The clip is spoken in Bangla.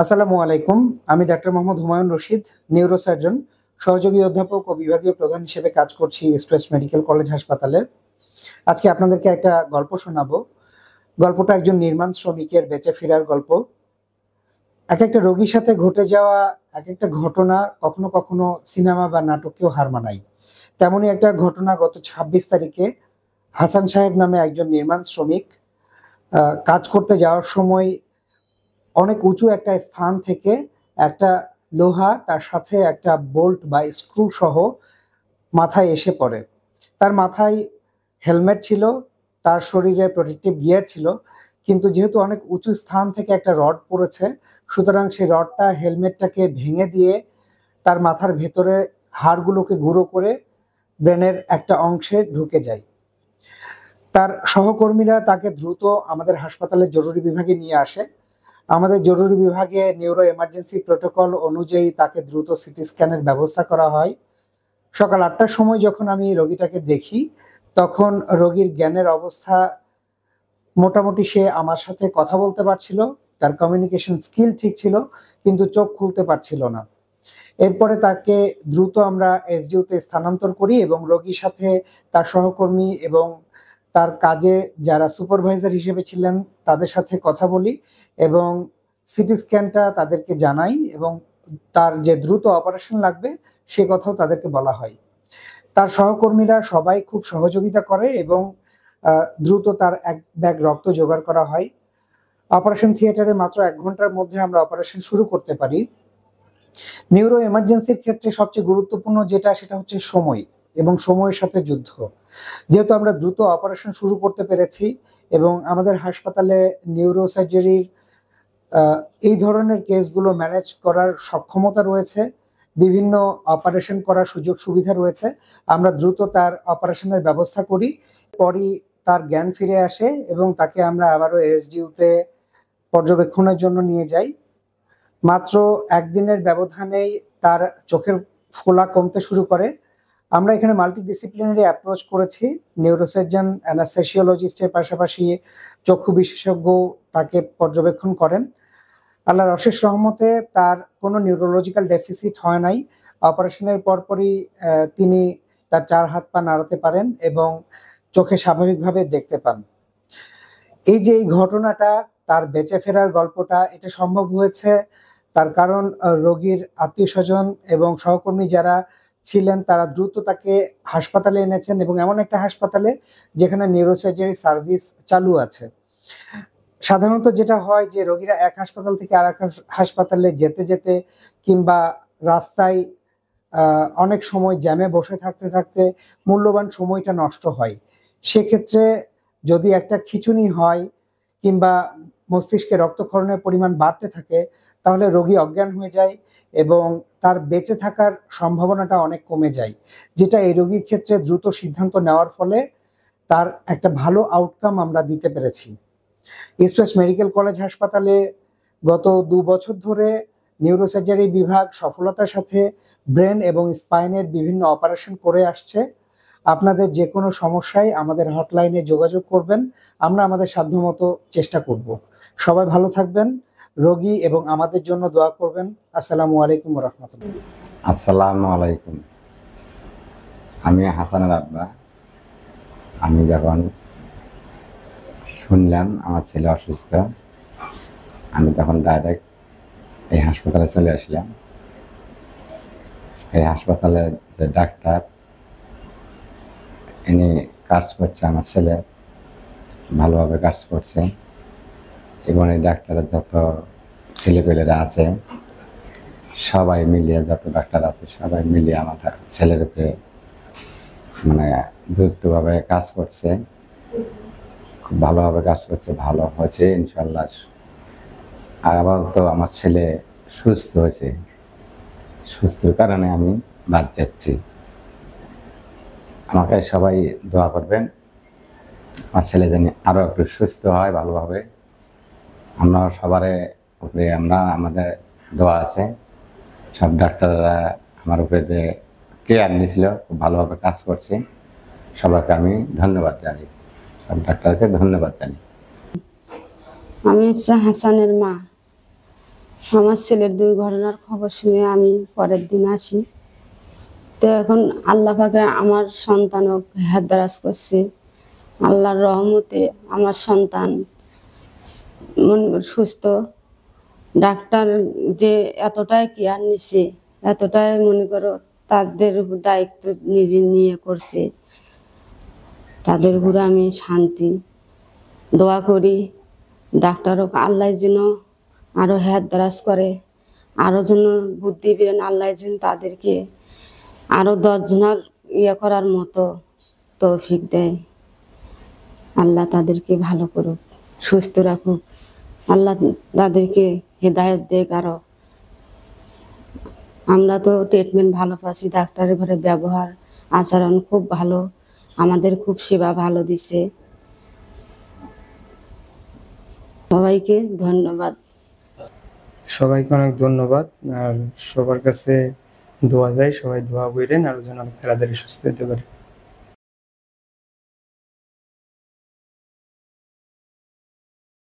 আসসালামু আলাইকুম। আমি ডাক্তার মোহাম্মদ হুমায়ুন রশিদ, নিউরোসার্জন, সহযোগী অধ্যাপক ও বিভাগীয় প্রধান হিসেবে কাজ করছি ইস্ট ওয়েস্ট মেডিকেল কলেজ হাসপাতালে। আজকে আপনাদেরকে একটা গল্প শোনাবো। গল্পটা একজন নির্মাণ শ্রমিকের বেঁচে ফেরার গল্প। এক একটা রোগীর সাথে ঘটে যাওয়া এক একটা ঘটনা কখনো কখনো সিনেমা বা নাটকেও হার মানায়। তেমনই একটা ঘটনা গত 26 তারিখে হাসান সাহেব নামে একজন নির্মাণ শ্রমিক কাজ করতে যাওয়ার সময় অনেক উঁচু একটা স্থান থেকে একটা লোহা তার সাথে একটা বোল্ট বা স্ক্রু সহ মাথায় এসে পড়ে। তার মাথায় হেলমেট ছিল, তার শরীরে প্রোটেক্টিভ গিয়ার ছিল, কিন্তু যেহেতু অনেক উঁচু স্থান থেকে একটা রড পড়েছে, সুতরাং সেই রডটা হেলমেটটাকে ভেঙে দিয়ে তার মাথার ভেতরে হাড়গুলোকে গুঁড়ো করে ব্রেনের একটা অংশে ঢুকে যায়। তার সহকর্মীরা তাকে দ্রুত আমাদের হাসপাতালের জরুরি বিভাগে নিয়ে আসে। আমাদের জরুরি বিভাগে নিউরো এমার্জেন্সি প্রোটোকল অনুযায়ী তাকে দ্রুত সিটি স্ক্যানের ব্যবস্থা করা হয়। সকাল 8টার সময় যখন আমি রোগীটাকে দেখি, তখন রোগীর জ্ঞানের অবস্থা মোটামুটি, সে আমার সাথে কথা বলতে পারছিল, তার কমিউনিকেশন স্কিল ঠিক ছিল, কিন্তু চোখ খুলতে পারছিল না। এরপরে তাকে দ্রুত আমরা এসডিইউতে স্থানান্তর করি এবং রোগীর সাথে তার সহকর্মী এবং তার কাজে যারা সুপারভাইজার হিসেবে ছিলেন তাদের সাথে কথা বলি এবং সিটি স্ক্যানটা তাদেরকে জানাই এবং তার যে দ্রুত অপারেশন লাগবে সে কথাও তাদেরকে বলা হয়। তার সহকর্মীরা সবাই খুব সহযোগিতা করে এবং দ্রুত তার এক ব্যাগ রক্ত জোগাড় করা হয়। অপারেশন থিয়েটারে মাত্র 1 ঘন্টার মধ্যে আমরা অপারেশন শুরু করতে পারি। নিউরো এমার্জেন্সির ক্ষেত্রে সবচেয়ে গুরুত্বপূর্ণ যেটা, সেটা হচ্ছে সময় এবং সময়ের সাথে যুদ্ধ। যেহেতু আমরা দ্রুত অপারেশন শুরু করতে পেরেছি এবং আমাদের হাসপাতালে নিউরো সার্জারির এই ধরনের কেসগুলো ম্যানেজ করার সক্ষমতা রয়েছে, বিভিন্ন অপারেশন করার সুযোগ সুবিধা রয়েছে, আমরা দ্রুত তার অপারেশনের ব্যবস্থা করি। পরই তার জ্ঞান ফিরে আসে এবং তাকে আমরা আবারও এসডিইউতে পর্যবেক্ষণের জন্য নিয়ে যাই। মাত্র 1 দিনের ব্যবধানেই তার চোখের ফোলা কমতে শুরু করে। আমরা এখানে মাল্টিডিসিপ্লিনারি অ্যাপ্রোচ করেছি। নিউরোসার্জন, অ্যানাস্থেসিওলজিস্টের পাশাপাশি চক্ষু বিশেষজ্ঞ তাকে পর্যবেক্ষণ করেন। আল্লাহর অশেষ রহমতে তার কোনো নিউরোলজিক্যাল ডেফিসিট হয় নাই। অপারেশনের পরপরই তিনি তার 4 হাত পা নাড়াতে পারেন এবং চোখে স্বাভাবিকভাবে দেখতে পান। এই যে এই ঘটনাটা, তার বেঁচে ফেরার গল্পটা, এটা সম্ভব হয়েছে তার কারণ রোগীর আত্মীয় স্বজন এবং সহকর্মী যারা ছিলেন তারা দ্রুত তাকে হাসপাতালে এনেছেন এবং এমন একটা হাসপাতালে যেখানে নিউরোসার্জারি সার্ভিস চালু আছে। সাধারণত যেটা হয় যে রোগীরা এক হাসপাতাল থেকে আর এক হাসপাতালে যেতে যেতে কিংবা রাস্তায় অনেক সময় জ্যামে বসে থাকতে থাকতে মূল্যবান সময়টা নষ্ট হয়। সেক্ষেত্রে যদি একটা খিঁচুনি হয় কিংবা মস্তিষ্কে রক্তক্ষরণের পরিমাণ বাড়তে থাকে, তাহলে রোগী অজ্ঞান হয়ে যায় এবং তার বেঁচে থাকার সম্ভাবনাটা অনেক কমে যায়, যেটা এই রোগীর ক্ষেত্রে দ্রুত সিদ্ধান্ত নেওয়ার ফলে তার একটা ভালো আউটকাম আমরা দিতে পেরেছি। ইস্ট ওয়েস্ট মেডিকেল কলেজ হাসপাতালে গত 2 বছর ধরে নিউরোসার্জারি বিভাগ সফলতার সাথে ব্রেন এবং স্পাইনের বিভিন্ন অপারেশন করে আসছে। আপনাদের যে কোনো সমস্যায় আমাদের হটলাইনে যোগাযোগ করবেন, আমরা আমাদের সাধ্যমতো চেষ্টা করব। সবাই ভালো থাকবেন, রোগী এবং আমাদের জন্য দোয়া করবেন। আসসালামু আলাইকুম ওয়া রাহমাতুল্লাহ। আসসালামু আলাইকুম। আমি হাসানের আব্বা। আমি যখন শুনলাম আমার ছেলে অসুস্থ, আমি তখন ডাইরেক্ট এই হাসপাতালে চলে আসলাম। এই হাসপাতালে যে ডাক্তার ইনি কাজ করছে, আমার ছেলে ভালোভাবে কাজ করছে এবং এই ডাক্তারের যত ছেলেপেলেরা আছে সবাই মিলিয়ে, যত ডাক্তার আছে সবাই মিলিয়ে আমার ছেলের উপরে মানে দ্রুতভাবে কাজ করছে, খুব ভালোভাবে কাজ করছে, ভালো হয়েছে ইনশাল্লাহ। আর আপাতত আমার ছেলে সুস্থ হয়েছে, সুস্থর কারণে আমি বাদ যাচ্ছি। আমাকে সবাই দোয়া করবেন আমার ছেলে যেন আরও একটু সুস্থ হয় ভালোভাবে। আমরা সবার উপরে আমাদের দোয়া আছে। সব ডাক্তাররা আমার উপরে যে কেয়ার নিয়েছিল, খুব ভালোভাবে কাজ করছে। সবাইকে আমি ধন্যবাদ জানাই, সব ডাক্তারকে ধন্যবাদ জানাই। আমি হচ্ছে হাসানের মা। আমার ছেলের দুর্ঘটনার খবর শুনে আমি পরের দিন আসি। তো এখন আল্লাহ পাকে আমার সন্তানও হেদারাজ করছে। আল্লাহর রহমতে আমার সন্তান সুস্থ। ডাক্তার যে এতটাই কেয়ার নিছে, এতটাই মনে করো তাদের উপর দায়িত্ব নিজে নিয়ে করছে, তাদের উপরে আমি শান্তি দোয়া করি। ডাক্তারও আল্লাহ যেন আরো হেদারাজ করে, আরো যেন বুদ্ধি বিরেন, আল্লাহ যেন তাদেরকে আরো 10 জনের করার মতো তৌফিক দেয়। আল্লাহ তাদেরকে ভালো করুক, সুস্থ রাখুক, আল্লাহ তাদেরকে হেদায়েত দেয়। আরো আমরা তো ট্রিটমেন্ট ভালো পাচ্ছি, ডাক্তারের ঘরে ব্যবহার আচরণ খুব ভালো, আমাদের খুব সেবা ভালো দিছে। সবাইকে ধন্যবাদ। সবাইকে অনেক ধন্যবাদ। আর সবার কাছে দোয়া যায়, সবাই দোয়া করেন আর যেন তাড়াতাড়ি সুস্থ হতে পারে।